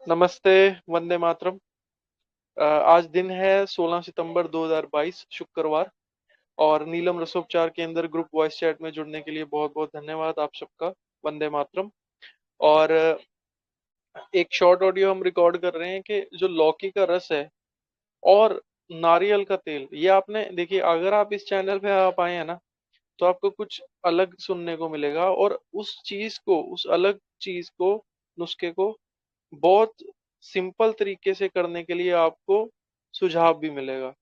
नमस्ते, वंदे मातरम। आज दिन है 16 सितंबर 2022 शुक्रवार और नीलम रसोपचार केंद्र ग्रुप वॉइस चैट में जुड़ने के लिए बहुत-बहुत धन्यवाद आप सबका। वंदे मातरम। और एक शॉर्ट ऑडियो हम रिकॉर्ड कर रहे हैं कि जो लौकी का रस है और नारियल का तेल, ये आपने देखिए अगर आप इस चैनल पे आप आए हैं ना, तो आपको कुछ अलग सुनने को मिलेगा और उस अलग चीज़ को, नुस्खे को बहुत सिंपल तरीके से करने के लिए आपको सुझाव भी मिलेगा।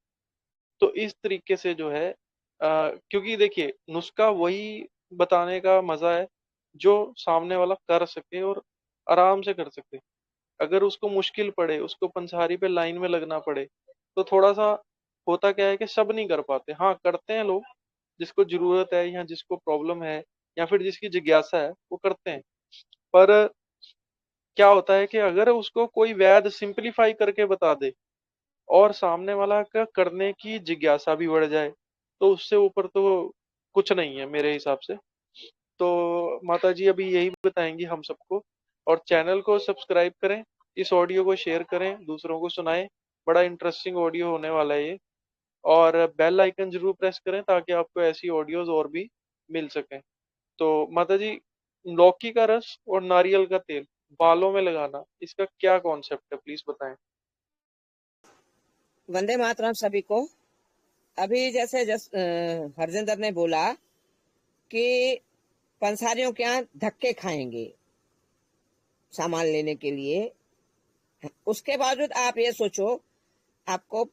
तो इस तरीके से जो है क्योंकि देखिए नुस्खा वही बताने का मज़ा है, जो सामने वाला कर सके और आराम से कर सके। अगर उसको मुश्किल पड़े, उसको पंसारी पे लाइन में लगना पड़े, तो थोड़ा-सा होता क्या है कि सब नहीं कर पाते। हाँ, करते हैं लोग, जिसको ज़रूरत है या जिसको प्रॉब्लम है या फिर जिसकी जिज्ञासा है, वो करते हैं। पर क्या होता है कि अगर उसको कोई वैद्य सिंपलीफाई करके बता दे और सामने वाला का करने की जिज्ञासा भी बढ़ जाए, तो उससे ऊपर तो कुछ नहीं है मेरे हिसाब से। तो माताजी अभी यही बताएँगी हम सबको और चैनल को सब्सक्राइब करें, इस ऑडियो को शेयर करें, दूसरों को सुनाएँ। बड़ा इंटरेस्टिंग ऑडियो होने वाला है ये और बेल आइकन ज़रूर प्रेस करें ताकि आपको ऐसी ऑडियोज़ और भी मिल सकें। तो माताजी, लौकी का रस और नारियल का तेल बालों में लगाना, इसका क्या कॉन्सेप्ट है प्लीज़ बताएँ? वंदे मातरम सभी को। अभी जैसे हरजिंदर ने बोला कि पंसारियों के यहाँ धक्के खाएंगे सामान लेने के लिए। उसके बावजूद आप ये सोचो, आपको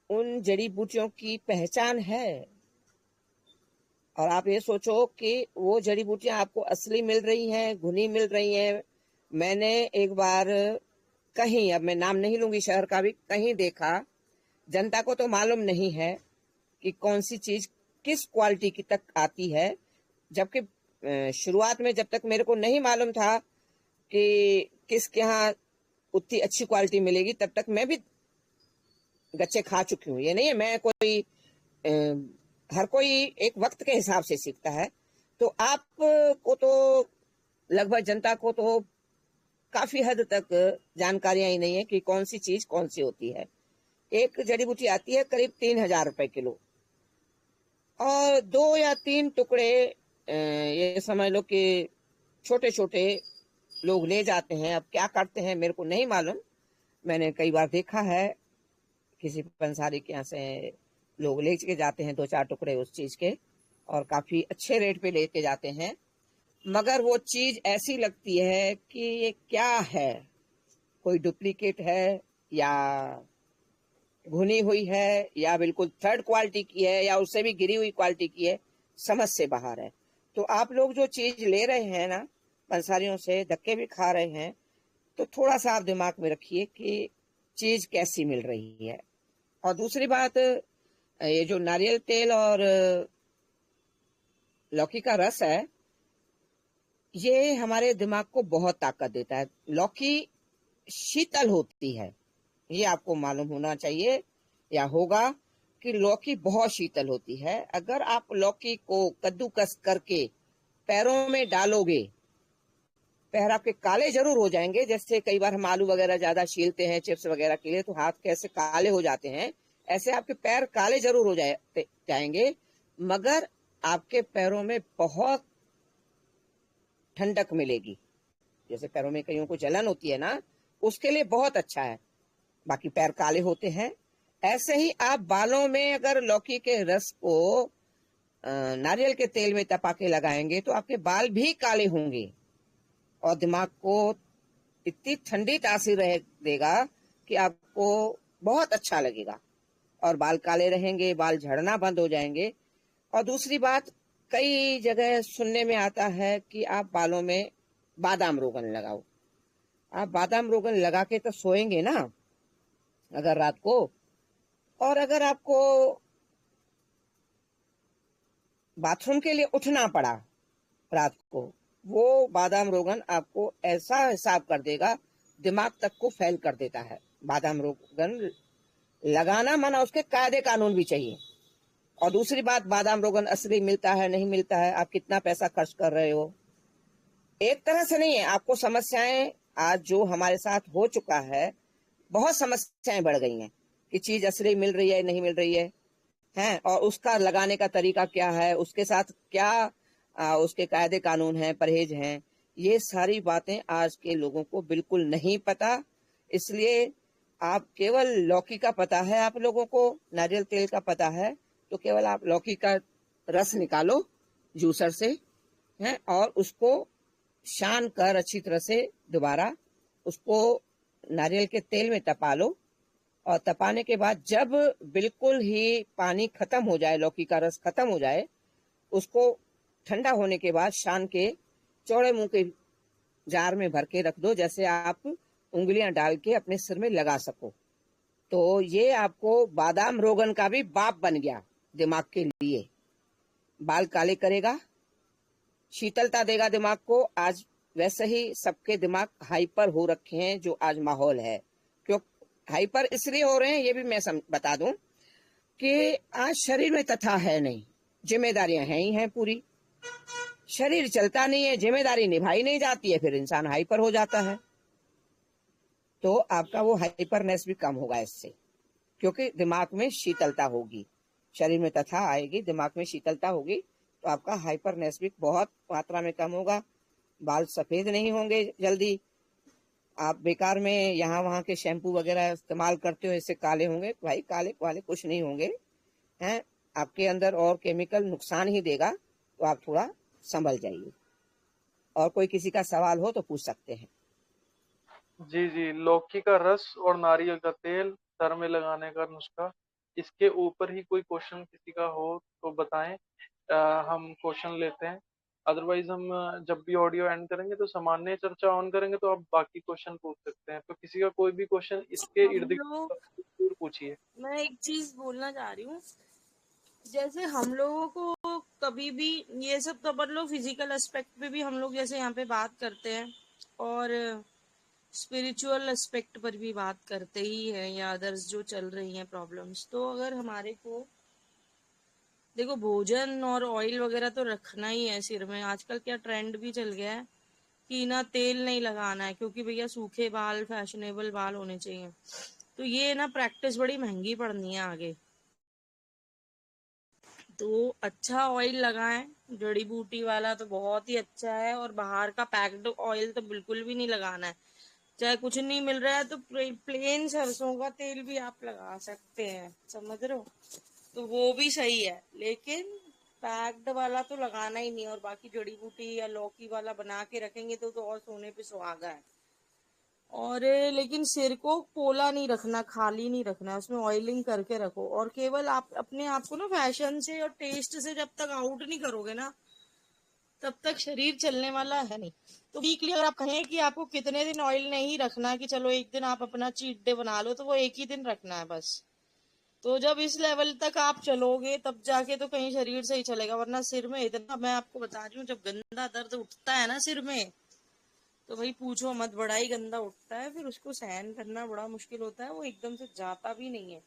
उन जड़ी बूटियों की पहचान है और आप ये सोचो कि वो जड़ी बूटियां आपको असली मिल रही हैं, घुनी मिल रही हैं। मैंने एक बार कहीं, अब मैं नाम नहीं लूंगी शहर का भी, कहीं देखा, जनता को तो मालूम नहीं है कि कौन सी चीज किस क्वालिटी की तक आती है। जबकि शुरुआत में जब तक मेरे को नहीं मालूम था कि किसके यहाँ उतनी अच्छी क्वालिटी मिलेगी, तब तक मैं भी गच्चे खा चुकी हूँ। ये नहीं है मैं कोई अ, हर कोई एक वक्त के हिसाब से सीखता है। तो आप को तो लगभग जनता को तो काफी हद तक जानकारियां ही नहीं है कि कौन सी चीज कौन सी होती है। एक जड़ी बूटी आती है करीब 3,000 रुपए किलो और 2 या 3 टुकड़े ये समझ लो कि छोटे छोटे लोग ले जाते हैं। अब क्या करते हैं मेरे को नहीं मालूम। मैंने कई बार देखा है किसी पंसारी के यहाँ से लोग ले के जाते हैं 2 4 टुकड़े उस चीज के और काफी अच्छे रेट पे लेके जाते हैं, मगर वो चीज ऐसी लगती है कि ये क्या है, कोई डुप्लीकेट है या भुनी हुई है या बिल्कुल थर्ड क्वालिटी की है या उससे भी गिरी हुई क्वालिटी की है, समझ से बाहर है। तो आप लोग जो चीज ले रहे हैं ना, पंसारियों से धक्के भी खा रहे हैं, तो थोड़ा सा आप दिमाग में रखिए कि चीज कैसी मिल रही है। और दूसरी बात, ये जो नारियल तेल और लौकी का रस है, ये हमारे दिमाग को बहुत ताकत देता है। लौकी शीतल होती है, ये आपको मालूम होना चाहिए या होगा कि लौकी बहुत शीतल होती है। अगर आप लौकी को कद्दूकस करके पैरों में डालोगे, पैर आपके काले जरूर हो जाएंगे। जैसे कई बार हम आलू वगैरह ज्यादा छीलते हैं चिप्स वगैरह के लिए, तो हाथ कैसे काले हो जाते हैं, ऐसे आपके पैर काले जरूर हो जाएंगे, मगर आपके पैरों में बहुत ठंडक मिलेगी। जैसे पैरों में कईयों को जलन होती है ना, उसके लिए बहुत अच्छा है। बाकी पैर काले होते हैं। ऐसे ही आप बालों में अगर लौकी के रस को नारियल के तेल में तपा के लगाएंगे तो आपके बाल भी काले होंगे और दिमाग को इतनी ठंडी तासीर रह देगा कि आपको बहुत अच्छा लगेगा और बाल काले रहेंगे, बाल झड़ना बंद हो जाएंगे। और दूसरी बात, कई जगह सुनने में आता है कि आप बालों में बादाम रोगन लगाओ। आप बादाम रोगन लगा के तो सोएंगे ना अगर रात को, और अगर आपको बाथरूम के लिए उठना पड़ा रात को, वो बादाम रोगन आपको ऐसा हिसाब कर देगा, दिमाग तक को फैल कर देता है। बादाम रोगन लगाना माना उसके कायदे कानून भी चाहिए। और दूसरी बात, बादाम रोगन असली मिलता है नहीं मिलता है, आप कितना पैसा खर्च कर रहे हो, एक तरह से नहीं है। आपको समस्याएं आज जो हमारे साथ हो चुका है, बहुत समस्याएं बढ़ गई हैं कि चीज असली मिल रही है नहीं मिल रही है, और उसका लगाने का तरीका क्या है, उसके साथ क्या उसके कायदे कानून हैं, परहेज हैं, ये सारी बातें आज के लोगों को बिल्कुल नहीं पता। इसलिए आप केवल लौकी का पता है, आप लोगों को नारियल तेल का पता है, तो केवल आप लौकी का रस निकालो जूसर से, है, और उसको छान कर अच्छी तरह से दोबारा उसको नारियल के तेल में तपा लो। और तपाने के बाद जब बिल्कुल ही पानी खत्म हो जाए, लौकी का रस खत्म हो जाए, उसको ठंडा होने के बाद छान के चौड़े मुंह के जार में भर के रख दो, जैसे आप उंगलियां डाल के अपने सिर में लगा सको। तो ये आपको बादाम रोगन का भी बाप बन गया दिमाग के लिए। बाल काले करेगा, शीतलता देगा दिमाग को। आज वैसे ही सबके दिमाग हाइपर हो रखे हैं, जो आज माहौल है। क्यों हाइपर इसलिए हो रहे हैं, ये भी मैं बता दूं कि आज शरीर में तथा है नहीं, जिम्मेदारियां हैं ही हैं पूरी, शरीर चलता नहीं है, जिम्मेदारी निभाई नहीं जाती है, फिर इंसान हाइपर हो जाता है। तो आपका वो हाइपरनेस भी कम होगा इससे, क्योंकि दिमाग में शीतलता होगी, शरीर में तथा आएगी, दिमाग में शीतलता होगी, तो आपका हाइपरनेस भी बहुत मात्रा में कम होगा। बाल सफेद नहीं होंगे जल्दी। आप बेकार में यहाँ वहां के शैम्पू वगैरह इस्तेमाल करते हो, इससे काले होंगे। भाई काले वाले कुछ नहीं होंगे, हैं, आपके अंदर और केमिकल नुकसान ही देगा। तो आप थोड़ा संभल जाइए। और कोई किसी का सवाल हो तो पूछ सकते हैं। जी, जी, लौकी का रस और नारियल का तेल सर में लगाने का नुस्खा, इसके ऊपर ही कोई क्वेश्चन किसी का हो तो बताएं। हम क्वेश्चन लेते हैं। अदरवाइज हम जब भी ऑडियो एंड करेंगे तो सामान्य चर्चा ऑन करेंगे, तो आप बाकी क्वेश्चन पूछ सकते हैं। तो किसी का कोई भी क्वेश्चन इसके हम इर्द गिर्द लोग जरूर पूछिए। मैं एक चीज बोलना चाह रही हूँ। जैसे हम लोगों को कभी भी ये सब तो अपन लोग फिजिकल एस्पेक्ट पे भी हम लोग जैसे यहाँ पे बात करते हैं, और स्पिरिचुअल एस्पेक्ट पर भी बात करते ही हैं, या अदर्स जो चल रही हैं प्रॉब्लम्स। तो अगर हमारे को देखो, भोजन और ऑयल वगैरह तो रखना ही है सिर में। आजकल क्या ट्रेंड भी चल गया है कि ना तेल नहीं लगाना है, क्योंकि भैया सूखे बाल, फैशनेबल बाल होने चाहिए। तो ये ना प्रैक्टिस बड़ी महंगी पड़नी है आगे। तो अच्छा ऑयल लगाएं, जड़ी बूटी वाला तो बहुत ही अच्छा है, और बाहर का पैक्ड ऑयल तो बिल्कुल भी नहीं लगाना है। चाहे कुछ नहीं मिल रहा है तो प्लेन सरसों का तेल भी आप लगा सकते हैं, समझ रहे हो, तो वो भी सही है। लेकिन पैक्ड वाला तो लगाना ही नहीं। और बाकी जड़ी बूटी या लौकी वाला बना के रखेंगे तो और सोने पे सुहागा है। और लेकिन सिर को पोला नहीं रखना, खाली नहीं रखना, उसमें ऑयलिंग करके रखो। और केवल आप अपने आप को ना फैशन से और टेस्ट से जब तक आउट नहीं करोगे ना, तब तक शरीर चलने वाला है नहीं। तो वीकली अगर आप कहें कि आपको कितने दिन ऑयल नहीं रखना, कि चलो एक दिन आप अपना चीट डे बना लो, तो वो एक ही दिन रखना है बस। तो जब इस लेवल तक आप चलोगे तब जाके तो कहीं शरीर सही चलेगा। वरना सिर में इतना, मैं आपको बता रही हूँ, जब गंदा दर्द उठता है ना सिर में, तो भाई पूछो मत, बड़ा ही गंदा उठता है। फिर उसको सहन करना बड़ा मुश्किल होता है, वो एकदम से जाता भी नहीं है।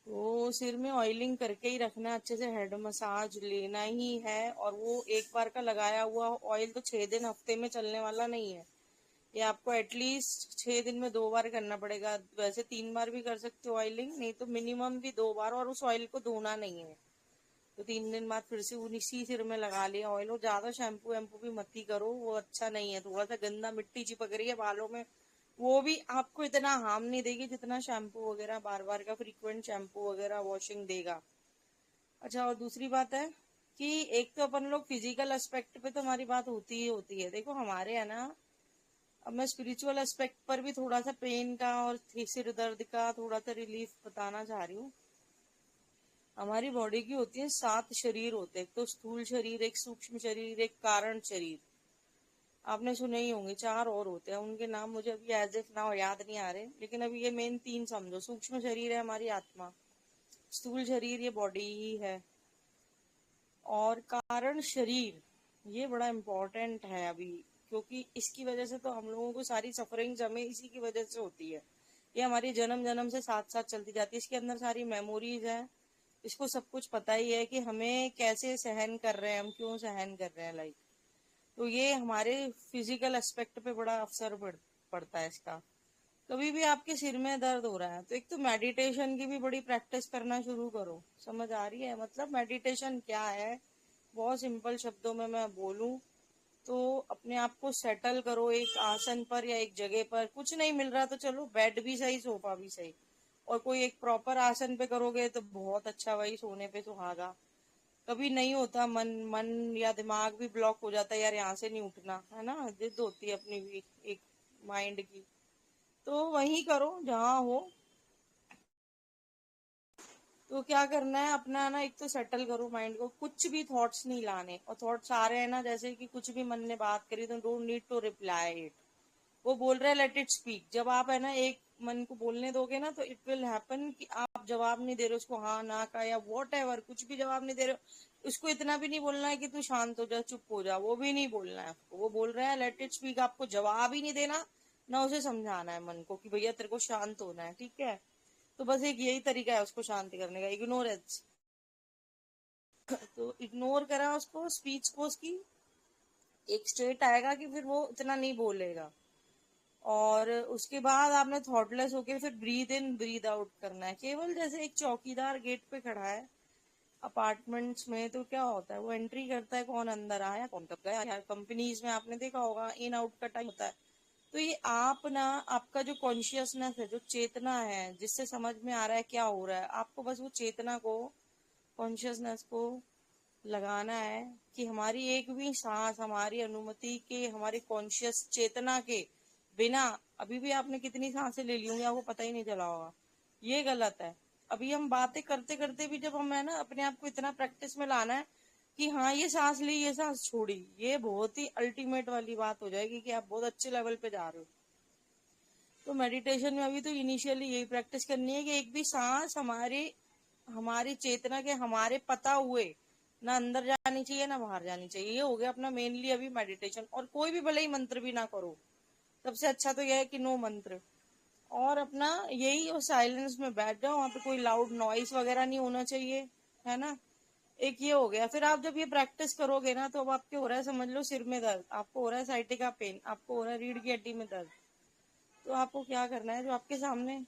तो सिर में ऑयलिंग करके ही रखना, अच्छे से हेड मसाज लेना ही है। और वो एक बार का लगाया हुआ ऑयल तो 6 दिन हफ्ते में चलने वाला नहीं है। ये आपको एटलीस्ट 6 दिन में 2 बार करना पड़ेगा। वैसे 3 बार भी कर सकते हो ऑयलिंग, नहीं तो मिनिमम भी 2 बार। और उस ऑयल को धोना नहीं है। तो 3 दिन बाद फिर से उसी सिर में लगा लिया ऑयल। और ज्यादा शैम्पू वैम्पू भी मत ही करो, वो अच्छा नहीं है। थोड़ा सा गंदा मिट्टी चिपक रही है बालों में, वो भी आपको इतना हार्म नहीं देगी जितना शैम्पू वगैरह बार बार का फ्रीक्वेंट शैम्पू वगैरह वॉशिंग देगा। अच्छा, और दूसरी बात है कि एक तो अपन लोग फिजिकल एस्पेक्ट पे तो हमारी बात होती ही होती है। देखो हमारे है ना, अब मैं स्पिरिचुअल एस्पेक्ट पर भी थोड़ा सा पेन का और सिर दर्द का थोड़ा सा रिलीफ बताना चाह रही हूँ। हमारी बॉडी की होती है 7 शरीर होते हैं। एक तो स्थूल शरीर, एक सूक्ष्म शरीर, एक कारण शरीर। आपने सुने ही होंगे 4 और होते हैं, उनके नाम मुझे अभी एज इफ नाउ याद नहीं आ रहे। लेकिन अभी ये मेन 3 समझो। सूक्ष्म शरीर है हमारी आत्मा, स्थूल शरीर ये बॉडी ही है, और कारण शरीर ये बड़ा इम्पोर्टेंट है अभी। क्योंकि इसकी वजह से तो हम लोगों को सारी सफरिंग हमें इसी की वजह से होती है। ये हमारी जन्म जन्म से साथ साथ चलती जाती है। इसके अंदर सारी मेमोरीज है। इसको सब कुछ पता ही है कि हमें कैसे सहन कर रहे हैं, हम क्यों सहन कर रहे हैं। लाइक तो ये हमारे फिजिकल एस्पेक्ट पे बड़ा असर पड़ता है इसका। कभी भी आपके सिर में दर्द हो रहा है तो एक तो मेडिटेशन की भी बड़ी प्रैक्टिस करना शुरू करो। समझ आ रही है? मतलब मेडिटेशन क्या है, बहुत सिंपल शब्दों में मैं बोलूं तो अपने आप को सेटल करो एक आसन पर या एक जगह पर। कुछ नहीं मिल रहा तो चलो बेड भी सही, सोफा भी सही, और कोई एक प्रॉपर आसन पे करोगे तो बहुत अच्छा, वही सोने पे सुहागा। कभी नहीं होता, मन मन या दिमाग भी ब्लॉक हो जाता है, यार यहाँ से नहीं उठना, है ना, जिद होती है अपनी भी एक माइंड की। तो वही करो जहाँ हो। तो क्या करना है अपना ना, एक तो सेटल करो माइंड को, कुछ भी थॉट्स नहीं लाने। और थॉट्स आ रहे हैं ना, जैसे कि कुछ भी मन ने बात करी तो don't need to reply it. वो बोल रहे हैं लेट इट स्पीक। जब आप है ना एक मन को बोलने दोगे ना तो इट विल हैपन कि आप जवाब नहीं दे रहे उसको, हाँ ना का या वॉट एवर, कुछ भी जवाब नहीं दे रहे हो। उसको इतना भी नहीं बोलना है कि तू शांत हो जा, चुप हो जा, वो भी नहीं बोलना है आपको। वो बोल रहे हैं लेट इट स्पीक, आपको जवाब ही नहीं देना, ना उसे समझाना है मन को कि भैया तेरे को शांत होना है, ठीक है। तो बस एक यही तरीका है उसको शांति करने का, इग्नोर इट। तो इग्नोर करा उसको, स्पीच को उसकी, एक स्टेट आएगा कि फिर वो इतना नहीं बोलेगा। और उसके बाद आपने थॉटलेस होके फिर ब्रीद इन ब्रीद आउट करना है। केवल जैसे एक चौकीदार गेट पे खड़ा है अपार्टमेंट्स में, तो क्या होता है, वो एंट्री करता है, कौन अंदर आया कौन कब गया। यार कंपनीज में आपने देखा होगा इन आउट का टाइम होता है। तो ये आप ना, आपका जो कॉन्शियसनेस है, जो चेतना है, जिससे समझ में आ रहा है क्या हो रहा है, आपको बस वो चेतना को, कॉन्शियसनेस को लगाना है कि हमारी एक भी सांस हमारी अनुमति के, हमारी कॉन्शियस चेतना के बिना, अभी भी आपने कितनी सांसें ले ली होंगी आपको पता ही नहीं चला होगा। ये गलत है। अभी हम बातें करते करते भी जब हम है ना अपने आप को इतना प्रैक्टिस में लाना है कि हाँ ये सांस ली ये सांस छोड़ी, ये बहुत ही अल्टीमेट वाली बात हो जाएगी कि आप बहुत अच्छे लेवल पे जा रहे हो। तो मेडिटेशन में अभी तो इनिशियली यही प्रैक्टिस करनी है कि एक भी सांस हमारी हमारी चेतना के हमारे पता हुए ना अंदर जानी चाहिए ना बाहर जानी चाहिए। ये हो गया अपना मेनली अभी मेडिटेशन। और कोई भी भले ही मंत्र भी ना करो, सबसे अच्छा तो यह है कि नो मंत्र। और अपना यही, और साइलेंस में बैठ जाओ, वहां पे कोई लाउड नॉइस वगैरह नहीं होना चाहिए, है ना। एक ये हो गया। फिर आप जब ये प्रैक्टिस करोगे ना तो अब आपके हो रहा है, समझ लो सिर में दर्द, आपको हो रहा है साइटिका पेन, आपको हो रहा है रीढ़ की हड्डी में दर्द। तो आपको क्या करना है, जो आपके सामने,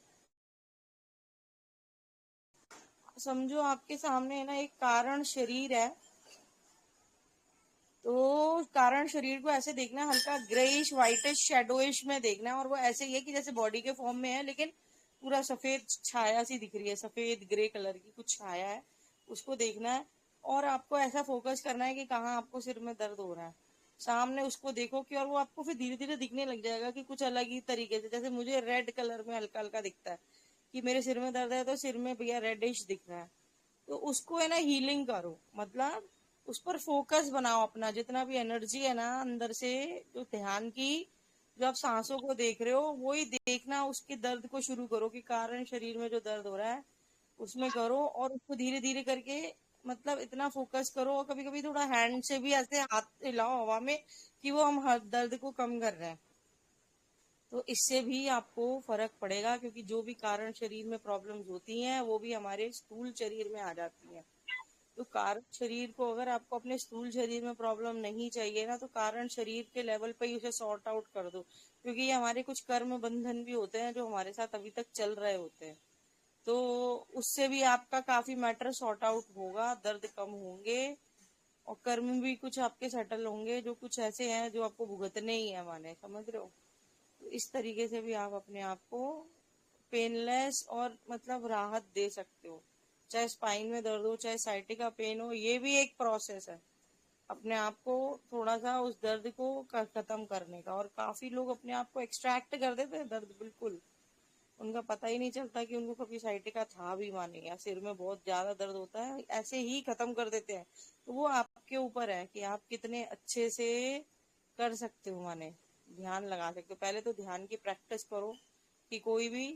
समझो आपके सामने है ना एक कारण शरीर है, तो कारण शरीर को ऐसे देखना है, हल्का ग्रेइश व्हाइटिश शेडोइश में देखना है। और वो ऐसे ही है कि जैसे बॉडी के फॉर्म में है, लेकिन पूरा सफेद छाया सी दिख रही है, सफेद ग्रे कलर की कुछ छाया है, उसको देखना है। और आपको ऐसा फोकस करना है कि कहाँ आपको सिर में दर्द हो रहा है, सामने उसको देखो कि, और वो आपको फिर धीरे धीरे दिखने लग जाएगा कि कुछ अलग ही तरीके से, जैसे मुझे रेड कलर में हल्का हल्का दिखता है कि मेरे सिर में दर्द है, तो सिर में भैया रेडिश दिख रहा है। तो उसको है ना हीलिंग करो, मतलब उस पर फोकस बनाओ अपना, जितना भी एनर्जी है ना अंदर से, जो ध्यान की, जो आप सांसों को देख रहे हो वही देखना, उसके दर्द को शुरू करो कि कारण शरीर में जो दर्द हो रहा है उसमें करो। और उसको धीरे धीरे करके, मतलब इतना फोकस करो, और कभी कभी थोड़ा हैंड से भी ऐसे हाथ हिलाओ हवा में कि वो हम दर्द को कम कर रहे हैं। तो इससे भी आपको फर्क पड़ेगा, क्योंकि जो भी कारण शरीर में प्रॉब्लम्स होती हैं वो भी हमारे स्थूल शरीर में आ जाती हैं। तो कारण शरीर को, अगर आपको अपने स्थूल शरीर में प्रॉब्लम नहीं चाहिए ना, तो कारण शरीर के लेवल पे ही उसे सॉर्ट आउट कर दो। क्योंकि ये हमारे कुछ कर्म बंधन भी होते हैं जो हमारे साथ अभी तक चल रहे होते हैं। तो उससे भी आपका काफी मैटर सॉर्ट आउट होगा, दर्द कम होंगे, और कर्म भी कुछ आपके सेटल होंगे जो कुछ ऐसे हैं जो आपको भुगतने ही है माने, समझ रहे हो। तो इस तरीके से भी आप अपने आप को पेनलेस और मतलब राहत दे सकते हो। चाहे स्पाइन में दर्द हो, चाहे साइटिका पेन हो, ये भी एक प्रोसेस है अपने आप को थोड़ा सा उस दर्द को खत्म करने का। और काफी लोग अपने आप को एक्सट्रैक्ट कर देते हैं दर्द, बिल्कुल उनका पता ही नहीं चलता कि उनको कभी साइटिका था भी माने, या सिर में बहुत ज्यादा दर्द होता है ऐसे ही खत्म कर देते हैं। तो वो आपके ऊपर है कि आप कितने अच्छे से कर सकते हो माने, ध्यान लगा सकते हो। पहले तो ध्यान की प्रैक्टिस करो कि कोई भी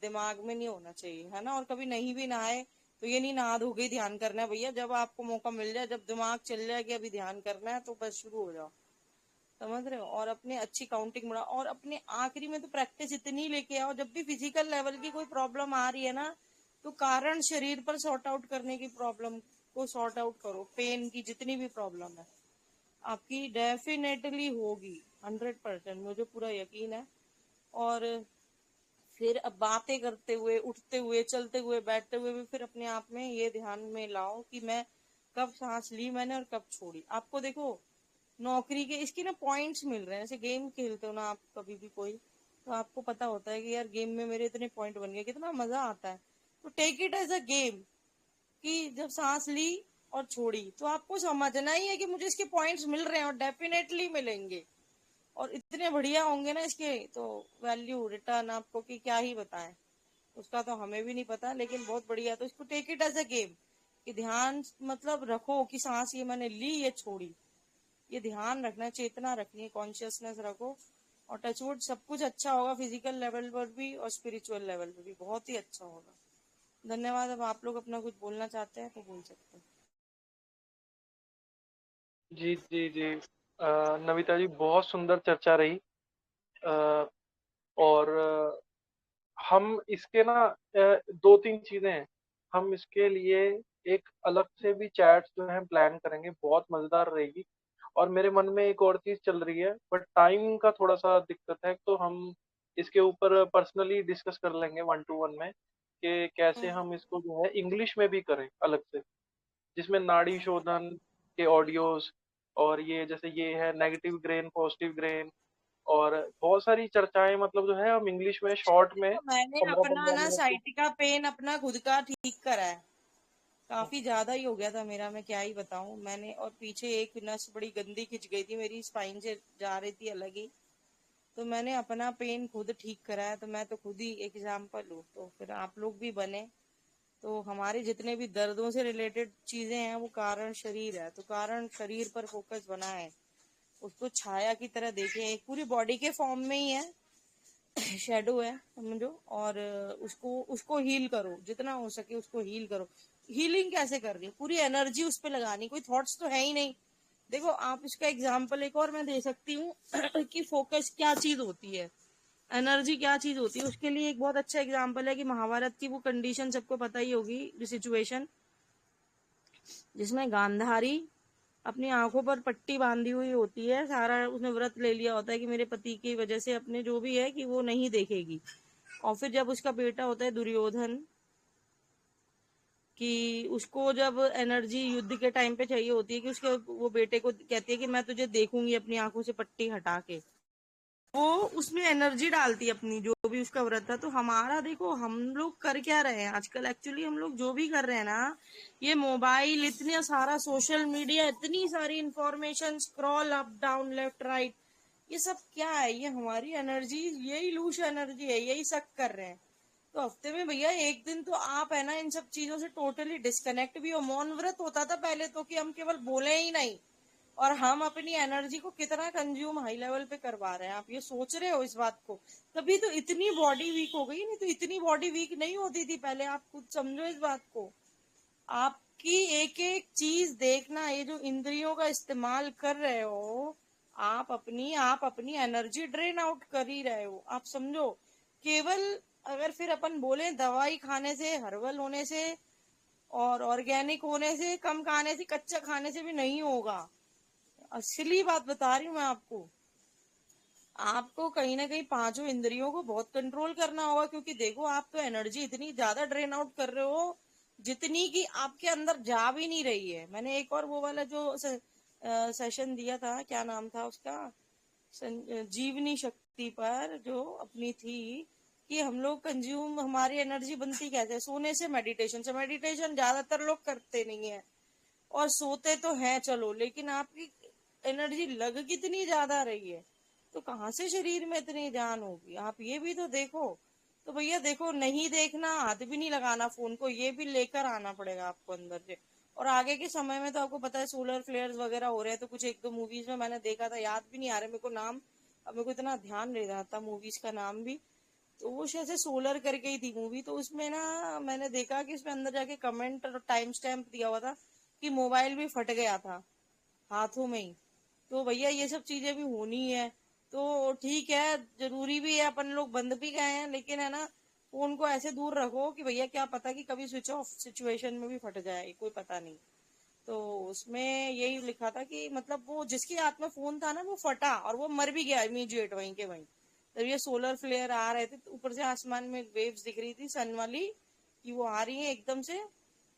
दिमाग में नहीं होना चाहिए, है ना। और कभी नहीं भी नहाए तो ये नहीं नहा धो के ध्यान करना है भैया, जब आपको मौका मिल जाए, जब दिमाग चल जाए कि अभी ध्यान करना है, तो बस शुरू हो जाओ, समझ रहे हो। और अपने अच्छी काउंटिंग बढ़ाओ, और अपने आखिरी में तो प्रैक्टिस इतनी लेके आओ, जब भी फिजिकल लेवल की कोई प्रॉब्लम आ रही है ना, तो कारण शरीर पर सॉर्ट आउट करने की प्रॉब्लम को सॉर्ट आउट करो, पेन की जितनी भी प्रॉब्लम है। आपकी डेफिनेटली होगी, 100%, मुझे पूरा यकीन है। और फिर अब बातें करते हुए, उठते हुए, चलते हुए, बैठते हुए भी फिर अपने आप में ये ध्यान में लाओ कि मैं कब सांस ली मैंने और कब छोड़ी। आपको देखो नौकरी के इसके ना पॉइंट्स मिल रहे हैं, जैसे गेम खेलते हो ना आप कभी भी कोई, तो आपको पता होता है कि यार गेम में मेरे इतने पॉइंट बन गए, कितना मजा आता है। तो take it as a game, कि जब सांस ली और छोड़ी तो आपको समझना ही है कि मुझे इसके पॉइंट्स मिल रहे हैं और डेफिनेटली मिलेंगे, और इतने बढ़िया होंगे ना इसके, तो वैल्यू रिटर्न आपको कि क्या ही बताएं, उसका तो हमें भी नहीं पता, लेकिन बहुत बढ़िया। तो इसको take it as a game, कि ध्यान मतलब रखो कि सांस ये मैंने ली ये छोड़ी, ये ध्यान रखना है, चेतना रखनी है, कॉन्शियसनेस रखो, और टचवुड सब कुछ अच्छा होगा, फिजिकल लेवल पर भी और स्पिरिचुअल लेवल पर भी बहुत ही अच्छा होगा। धन्यवाद। अब आप लोग अपना कुछ बोलना चाहते हैं तो बोल सकते हैं। जी, जी, जी। नमिता जी, बहुत सुंदर चर्चा रही। अ, और हम इसके ना 2-3 चीज़ें हैं। हम इसके लिए एक अलग से भी चैट जो है प्लान करेंगे, बहुत मज़ेदार रहेगी। और मेरे मन में एक और चीज़ चल रही है, बट टाइम का थोड़ा-सा दिक्कत है, तो हम इसके ऊपर पर्सनली डिस्कस कर लेंगे 1 टू 1 में, कि कैसे हम्म। हम इसको जो है इंग्लिश में भी करें अलग से, जिसमें नाड़ी शोधन के ऑडियोज़, और ये जैसे ये है नेगेटिव ग्रेन, पॉजिटिव ग्रेन, और बहुत सारी चर्चाएँ, मतलब जो है हम इंग्लिश में शॉर्ट में देखो मैंने अपना 15-15 ना मिनट की। साइटिका पेन अपना खुद का ठीक करा है, काफी ज्यादा ही हो गया था मेरा, मैं क्या ही बताऊं मैंने, और पीछे एक नस बड़ी गंदी खिंच गई थी मेरी, स्पाइन से जा रही थी अलग ही, तो मैंने अपना पेन खुद ठीक करा है, तो मैं तो खुद ही एग्जाम्पल हूँ, तो फिर आप लोग भी बने। तो हमारे जितने भी दर्दों से रिलेटेड चीजें हैं वो कारण शरीर है, तो कारण शरीर पर फोकस बना है, उसको छाया की तरह देखें, एक पूरी बॉडी के फॉर्म में ही है, शेडो है समझो, और उसको उसको हील करो जितना हो सके, उसको हील करो। हीलिंग कैसे कर रही है, पूरी एनर्जी उस पर लगानी, कोई थॉट्स तो है ही नहीं। देखो आप इसका एग्जाम्पल एक और मैं दे सकती हूँ कि फोकस क्या चीज होती है, एनर्जी क्या चीज होती है, उसके लिए एक बहुत अच्छा एग्जाम्पल है कि महाभारत की वो कंडीशन सबको पता ही होगी, जो सिचुएशन जिसमें गांधारी अपनी आंखों पर पट्टी बांधी हुई होती है, सारा उसने व्रत ले लिया होता है कि मेरे पति की वजह से अपने जो भी है कि वो नहीं देखेगी, और फिर जब उसका बेटा होता है दुर्योधन, कि उसको जब एनर्जी युद्ध के टाइम पे चाहिए होती है, कि उसके वो बेटे को कहती है कि मैं तुझे देखूंगी अपनी आंखों से पट्टी हटा के, वो उसमें एनर्जी डालती है अपनी, जो भी उसका व्रत था। तो हमारा देखो हम लोग कर क्या रहे हैं आजकल, एक्चुअली हम लोग जो भी कर रहे हैं ना, ये मोबाइल, इतना सारा सोशल मीडिया, इतनी सारी information, scroll up down left right, ये सब क्या है, ये हमारी एनर्जी, यही लूज एनर्जी है, यही सक कर रहे हैं। तो हफ्ते में भैया एक दिन तो आप है ना इन सब चीजों से टोटली डिस्कनेक्ट भी हो। मौन व्रत होता था पहले तो, कि हम केवल बोले ही नहीं, और हम अपनी एनर्जी को कितना कंज्यूम हाई लेवल पे करवा रहे हैं, आप ये सोच रहे हो इस बात को? तभी तो इतनी बॉडी वीक हो गई, नहीं तो इतनी बॉडी वीक नहीं होती थी पहले, आप खुद समझो इस बात को। आपकी एक एक चीज देखना, ये जो इंद्रियों का इस्तेमाल कर रहे हो, आप अपनी एनर्जी ड्रेन आउट कर ही रहे हो, आप समझो। केवल अगर फिर अपन बोले दवाई खाने से, हर्बल होने से और ऑर्गेनिक होने से, कम खाने से, कच्चा खाने से भी नहीं होगा, असली बात बता रही हूँ मैं आपको। आपको कहीं ना कहीं पांचों इंद्रियों को बहुत कंट्रोल करना होगा, क्योंकि देखो आप तो एनर्जी इतनी ज्यादा ड्रेन आउट कर रहे हो जितनी कि आपके अंदर जा भी नहीं रही है। मैंने एक और वो वाला जो सेशन दिया था, क्या नाम था उसका, जीवनी शक्ति पर जो अपनी थी, कि हम लोग कंज्यूम, हमारी एनर्जी बनती कैसे, सोने से, मेडिटेशन से। मेडिटेशन ज्यादातर लोग करते नहीं है, और सोते तो हैं चलो, लेकिन आपकी एनर्जी लग कितनी ज्यादा रही है, तो कहाँ से शरीर में इतनी जान होगी, आप ये भी तो देखो। तो भैया देखो, नहीं देखना, हाथ भी नहीं लगाना फोन को, ये भी लेकर आना पड़ेगा आपको अंदर से। और आगे के समय में तो आपको पता है सोलर फ्लेयर्स वगैरह हो रहे हैं, तो कुछ एक दो मूवीज में मैंने देखा था, याद भी नहीं आ रहा मेरे को नाम, अब मेरे को इतना ध्यान नहीं रहा था मूवीज का नाम भी। तो वो शायद से सोलर करके ही थी मूवी, तो उसमें ना मैंने देखा कि उसमें अंदर जाके कमेंट और टाइम स्टैम्प दिया हुआ था कि मोबाइल भी फट गया था हाथों में ही। तो भैया ये सब चीजें भी होनी है, तो ठीक है, जरूरी भी है, अपन लोग बंद भी गए हैं, लेकिन है ना, फोन को ऐसे दूर रखो कि भैया क्या पता कि कभी स्विच ऑफ सिचुएशन में भी फट जाए, कोई पता नहीं। तो उसमें यही लिखा था कि मतलब वो जिसके हाथ में फोन था ना वो फटा और वो मर भी गया इमीडिएट वहीं के वहीं। जब ये सोलर फ्लेयर आ रहे थे तो ऊपर से आसमान में वेव्स दिख रही थी सन वाली कि वो आ रही है एकदम से,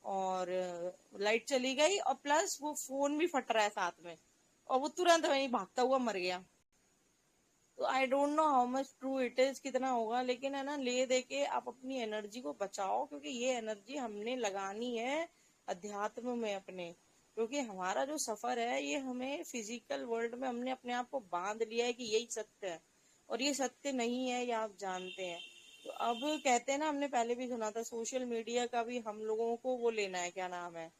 और लाइट चली गई और प्लस वो फोन भी फट रहा है साथ में, और वो तुरंत वहीं भागता हुआ मर गया। तो I don't know how much true it is, कितना होगा, लेकिन है ना, ले दे के आप अपनी एनर्जी को बचाओ, क्योंकि ये एनर्जी हमने लगानी है अध्यात्म में अपने, क्योंकि हमारा जो सफर है ये हमें फिजिकल वर्ल्ड में हमने अपने आप को बांध लिया है कि यही सत्य है, और ये सत्य नहीं है, ये आप जानते हैं। तो अब कहते हैं ना, हमने पहले भी सुना था, सोशल मीडिया का भी हम लोगों को वो लेना है, क्या नाम है,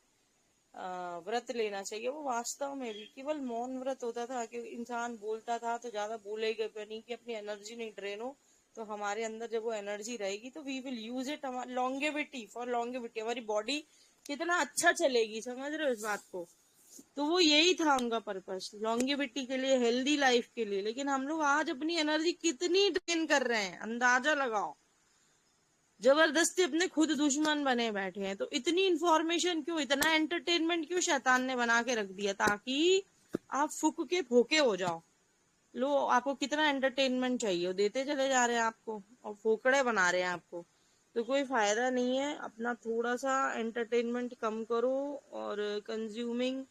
व्रत लेना चाहिए। वो वास्तव में भी केवल मौन व्रत होता था कि इंसान बोलता था तो ज्यादा बोलेगा भी नहीं, कि अपनी एनर्जी नहीं ड्रेन हो। तो हमारे अंदर जब वो एनर्जी रहेगी तो we will use it, longevity, for longevity, हमारी बॉडी कितना अच्छा चलेगी, समझ रहे हो इस बात को। तो वो यही था उनका पर्पस, लॉन्गेविटी के लिए, हेल्दी लाइफ के लिए। लेकिन हम लोग आज अपनी एनर्जी कितनी ड्रेन कर रहे हैं, अंदाजा लगाओ। जबरदस्ती अपने खुद दुश्मन बने बैठे हैं। तो इतनी इंफॉर्मेशन क्यों, इतना एंटरटेनमेंट क्यों शैतान ने बना के रख दिया, ताकि आप फूक के फोके हो जाओ। लो, आपको कितना एंटरटेनमेंट चाहिए, वो देते चले जा रहे हैं आपको, और फोकड़े बना रहे हैं आपको। तो कोई फायदा नहीं है, अपना थोड़ा सा एंटरटेनमेंट कम करो, और कंज्यूमिंग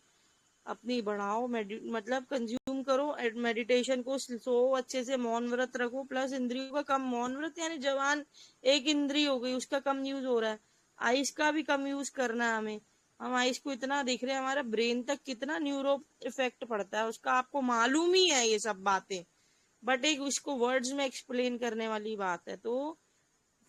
अपनी बढ़ाओ, मतलब कंज्यूम करो मेडिटेशन को, सो अच्छे से, मौन व्रत रखो, प्लस इंद्रियों का कम, मौन व्रत यानी जवान एक इंद्री हो गई उसका कम यूज हो रहा है, आइस का भी कम यूज करना है हमें। हम आइस को इतना देख रहे हैं, हमारा ब्रेन तक कितना न्यूरो इफेक्ट पड़ता है उसका, आपको मालूम ही है ये सब बातें, बट एक उसको वर्ड्स में एक्सप्लेन करने वाली बात है। तो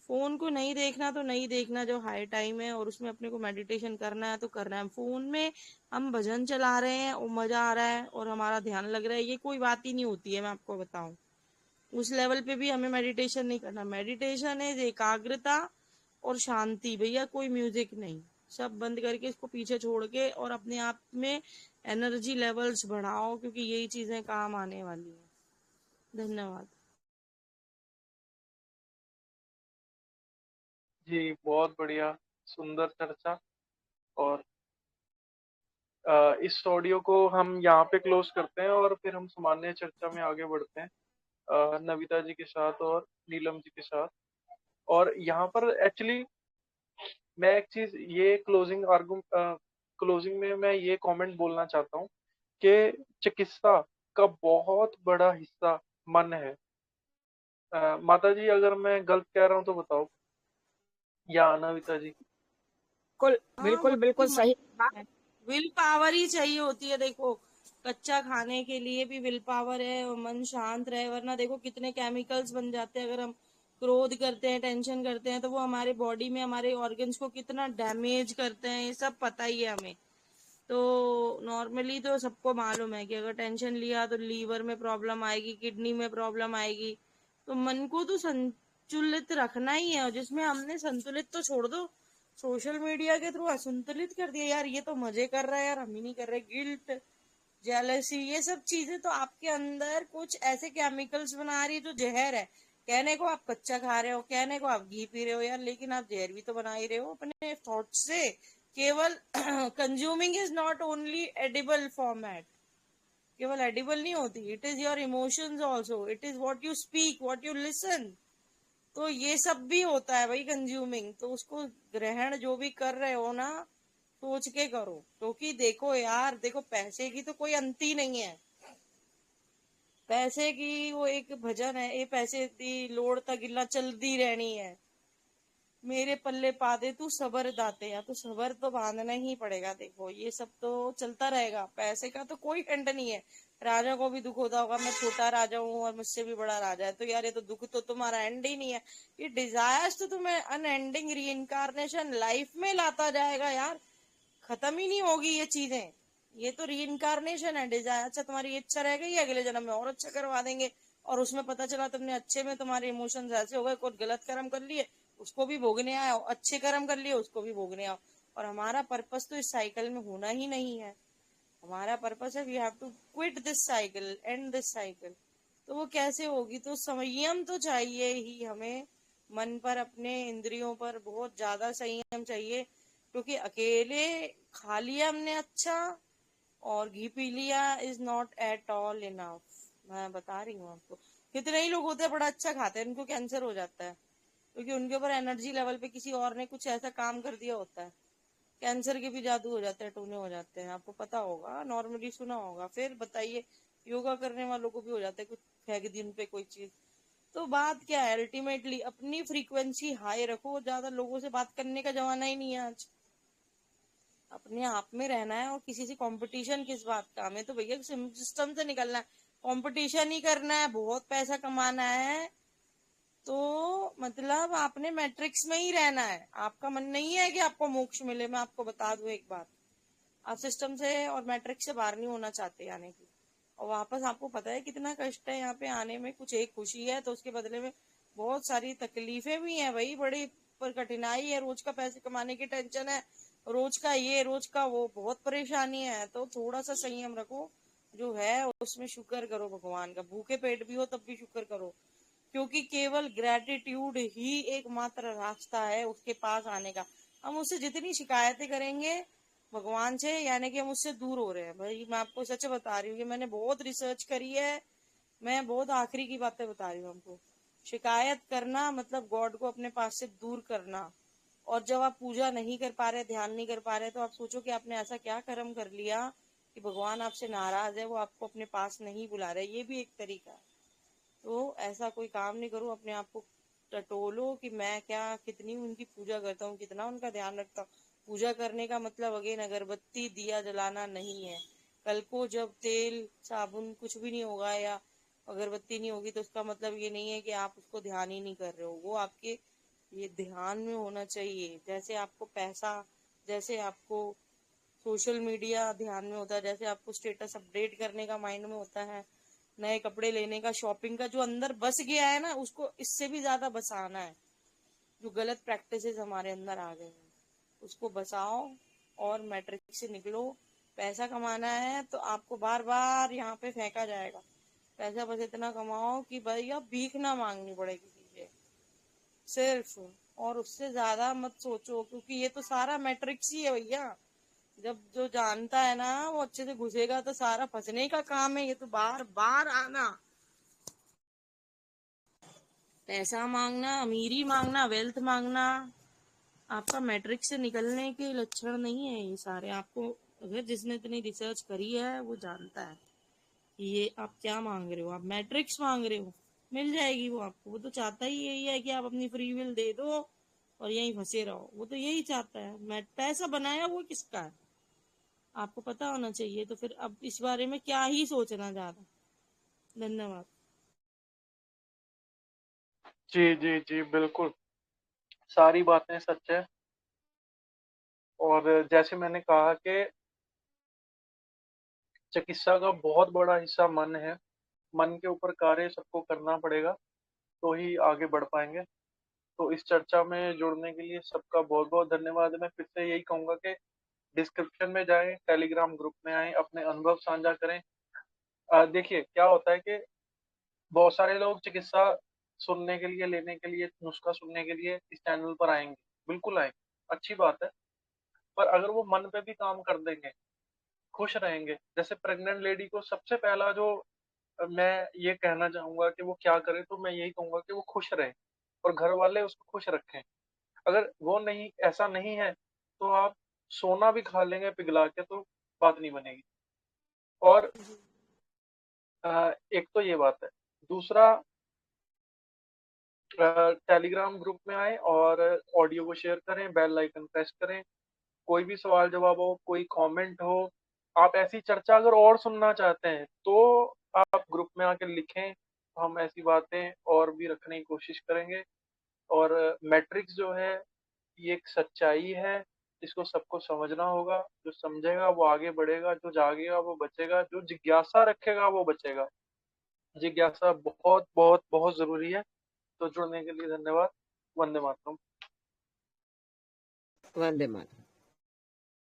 फोन को नहीं देखना तो नहीं देखना, जो हाई टाइम है और उसमें अपने को मेडिटेशन करना है तो करना है। फोन में हम भजन चला रहे हैं और मजा आ रहा है और हमारा ध्यान लग रहा है, ये कोई बात ही नहीं होती है, मैं आपको बताऊं। उस लेवल पे भी हमें मेडिटेशन नहीं करना। मेडिटेशन है एकाग्रता और शांति, भैया कोई म्यूजिक नहीं, सब बंद करके इसको पीछे छोड़ के, और अपने आप में एनर्जी लेवल्स बढ़ाओ, क्योंकि यही चीजें काम आने वाली है। धन्यवाद। जी, बहुत बढ़िया, सुंदर चर्चा। और इस ऑडियो को हम यहाँ पे क्लोज करते हैं और फिर हम सामान्य चर्चा में आगे बढ़ते हैं, नविता जी के साथ और नीलम जी के साथ। और यहाँ पर एक्चुअली मैं एक चीज, ये क्लोजिंग में मैं ये कमेंट बोलना चाहता हूँ कि चिकित्सा का बहुत बड़ा हिस्सा मन है। माता जी, अगर मैं गलत कह रहा हूँ तो बताओ, या नविता जी। बिल्कुल हाँ, बिल्कुल वही बिल्कुल सही बात। है, विल पावर ही चाहिए होती है। देखो, कच्चा खाने के लिए भी विल पावर है, और मन शांत रहे, वरना देखो कितने केमिकल्स बन जाते हैं। अगर हम क्रोध करते हैं, टेंशन करते हैं, तो वो हमारे बॉडी में, हमारे ऑर्गन्स को कितना डैमेज करते हैं, ये सब पता ही है हमें। तो नॉर्मली तो सबको मालूम है कि अगर टेंशन लिया तो लीवर में प्रॉब्लम आएगी, किडनी में प्रॉब्लम आएगी। तो मन को तो संतुलित रखना ही है, और जिसमें हमने संतुलित तो छोड़ दो, सोशल मीडिया के थ्रू असंतुलित कर दिया यार। ये तो मजे कर रहा है यार, हम ही नहीं कर रहे। गिल्ट, जेलसी, ये सब चीजें तो आपके अंदर कुछ ऐसे केमिकल्स बना रही है जो जहर है। कहने को आप कच्चा खा रहे हो, कहने को आप घी पी रहे हो यार, लेकिन आप जहर भी तो बना ही रहे हो अपने थॉट से। केवल consuming is not only edible format, केवल एडिबल नहीं होती, it is your emotions also, it is what you speak, what you listen. तो ये सब भी होता है भाई कंज्यूमिंग। तो उसको ग्रहण जो भी कर रहे हो ना, सोच के करो, क्योंकि देखो यार, देखो पैसे की तो कोई अंत ही नहीं है। पैसे की वो एक भजन है, ये पैसे दी लोड़ ता गिल्ला चलती रहनी है, मेरे पल्ले पा दे तू सबर दाते। या तो सबर तो बांधना ही पड़ेगा। देखो ये सब तो चलता रहेगा, पैसे का तो कोई एंड नहीं है। राजा को भी दुख होता होगा, मैं छोटा राजा हूँ और मुझसे भी बड़ा राजा है, तो यार ये तो दुख तो तुम्हारा एंड ही नहीं है। ये डिजायर्स तो तुम्हें अनएंडिंग री इनकारनेशन लाइफ में लाता जाएगा यार, खत्म ही नहीं होगी ये चीजें। ये तो री इनकारनेशन है डिजायर। अच्छा, तुम्हारी इच्छा रह गई, अगले जन्म में और अच्छा करवा देंगे, और उसमें पता चला तुमने अच्छे में तुम्हारे इमोशंस ऐसे हो गए, कुछ गलत कर्म कर लिए उसको भी भोगने आओ, अच्छे कर्म कर लिए उसको भी भोगने आओ। और हमारा पर्पस तो इस साइकिल में होना ही नहीं है। हमारा पर्पस है we have to quit this cycle, and this cycle. तो वो कैसे होगी, तो संयम तो चाहिए ही हमें, मन पर, अपने इंद्रियों पर बहुत ज्यादा संयम चाहिए। क्योंकि अकेले खा लिया हमने अच्छा और घी पी लिया is not at all enough. मैं बता रही हूँ आपको, कितने ही लोग होते हैं बड़ा अच्छा खाते हैं, उनको कैंसर हो जाता है क्योंकि उनके ऊपर एनर्जी लेवल पे किसी और ने कुछ ऐसा काम कर दिया होता है। कैंसर के भी जादू हो जाते हैं, टूने हो जाते हैं, आपको पता होगा, नॉर्मली सुना होगा। फिर बताइए, योगा करने वालों को भी हो जाता है, कुछ फेंक दी उन पे कोई चीज। तो बात क्या है, अल्टीमेटली अपनी फ्रीक्वेंसी हाई रखो। ज्यादा लोगों से बात करने का जमाना ही नहीं है आज, अपने आप में रहना है। और किसी से कंपटीशन किस बात का, हमें तो भैया सिस्टम से निकलना है, कंपटीशन ही करना है, बहुत पैसा कमाना है। तो मतलब आपने मैट्रिक्स में ही रहना है, आपका मन नहीं है कि आपको मोक्ष मिले। मैं आपको बता दूं एक बात, आप सिस्टम से और मैट्रिक्स से बाहर नहीं होना चाहते आने की। और वापस आपको पता है कितना कष्ट है यहाँ पे आने में। कुछ एक खुशी है तो उसके बदले में बहुत सारी तकलीफें भी हैं भाई, बड़ी पर कठिनाई है, रोज का पैसे कमाने की टेंशन है, रोज का ये रोज का वो, बहुत परेशानी है। तो थोड़ा सा संयम रखो, जो है उसमें शुक्र करो भगवान का, भूखे पेट भी हो तब भी शुक्र करो, क्योंकि केवल ग्रेटिट्यूड ही एकमात्र रास्ता है उसके पास आने का। हम उससे जितनी शिकायतें करेंगे भगवान से, यानी कि हम उससे दूर हो रहे हैं। भाई मैं आपको सच बता रही हूँ कि मैंने बहुत रिसर्च करी है, मैं बहुत आखिरी की बातें बता रही हूँ हमको। शिकायत करना मतलब गॉड को अपने पास से दूर करना। और जब आप पूजा नहीं कर पा रहे, ध्यान नहीं कर पा रहे, तो आप सोचो कि आपने ऐसा क्या कर्म कर लिया कि भगवान आपसे नाराज है, वो आपको अपने पास नहीं बुला रहे। ये भी एक तरीका है। तो ऐसा कोई काम नहीं करो, अपने आप को टटोलो कि मैं क्या कितनी उनकी पूजा करता हूँ, कितना उनका ध्यान रखता हूँ। पूजा करने का मतलब अगेन अगरबत्ती दिया जलाना नहीं है। कल को जब तेल साबुन कुछ भी नहीं होगा या अगरबत्ती नहीं होगी, तो उसका मतलब ये नहीं है कि आप उसको ध्यान ही नहीं कर रहे हो। वो आपके ये ध्यान में होना चाहिए। जैसे आपको पैसा, जैसे आपको सोशल मीडिया ध्यान में होता है, जैसे आपको स्टेटस अपडेट करने का माइंड में होता है, नए कपड़े लेने का, शॉपिंग का, जो अंदर बस गया है ना, उसको इससे भी ज्यादा बसाना है। जो गलत प्रैक्टिसेस हमारे अंदर आ गए हैं उसको बसाओ और मैट्रिक्स से निकलो। पैसा कमाना है तो आपको बार बार यहाँ पे फेंका जाएगा। पैसा बस इतना कमाओ कि भैया भीख ना मांगनी पड़े किसी से सिर्फ, और उससे ज्यादा मत सोचो, क्योंकि ये तो सारा मैट्रिक्स ही है भैया। जब जो जानता है ना वो अच्छे से घुसेगा तो सारा फंसने का काम है। ये तो बार बार आना, पैसा मांगना, अमीरी मांगना, वेल्थ मांगना, आपका मैट्रिक्स से निकलने के लक्षण नहीं है ये सारे। आपको अगर जिसने इतनी रिसर्च करी है वो जानता है कि ये आप क्या मांग रहे हो। आप मैट्रिक्स मांग रहे हो, मिल जाएगी वो आपको। वो तो चाहता ही यही है कि आप अपनी फ्री विल दे दो और यहीं फंसे रहो। वो तो यही चाहता है। मैं पैसा बनाया वो किसका है आपको पता होना चाहिए। तो फिर अब इस बारे में क्या ही सोचना ज्यादा। धन्यवाद। जी, जी, जी, बिल्कुल, सारी बातें सच है। और जैसे मैंने कहा कि चिकित्सा का बहुत बड़ा हिस्सा मन है। मन के ऊपर कार्य सबको करना पड़ेगा, तो ही आगे बढ़ पाएँगे। तो इस चर्चा में जुड़ने के लिए सबका बहुत-बहुत धन्यवाद। मैं फिर से यही कहूँगा कि डिस्क्रिप्शन में जाएँ, टेलीग्राम ग्रुप में आएँ, अपने अनुभव साझा करें। देखिए क्या होता है कि बहुत सारे लोग चिकित्सा सुनने के लिए, लेने के लिए, नुस्खा सुनने के लिए इस चैनल पर आएँगे। बिल्कुल आएँ, अच्छी बात है। पर अगर वो मन पे भी काम कर देंगे, खुश रहेंगे। जैसे प्रेग्नेंट लेडी को सबसे पहला जो मैं ये कहना चाहूँगा कि वो क्या करे, तो मैं यही कहूँगा कि वो खुश रहे और घर वाले उसको खुश रखें। अगर वो नहीं, ऐसा नहीं है, तो आप सोना भी खा लेंगे पिघला के, तो बात नहीं बनेगी। और एक तो ये बात है। दूसरा, टेलीग्राम ग्रुप में आएँ और ऑडियो को शेयर करें, बेल आइकन प्रेस करें। कोई भी सवाल जवाब हो, कोई कमेंट हो, आप ऐसी चर्चा अगर और सुनना चाहते हैं, तो आप ग्रुप में आके लिखें। हम ऐसी बातें और भी रखने की कोशिश करेंगे। और मैट्रिक्स जो है, ये एक सच्चाई है, इसको सबको समझना होगा। जो समझेगा वो आगे बढ़ेगा, जो जागेगा वो बचेगा, जो जिज्ञासा रखेगा वो बचेगा। जिज्ञासा बहुत, बहुत, बहुत ज़रूरी है। तो जुड़ने के लिए धन्यवाद। वंदे मातरम। वंदे मातरम।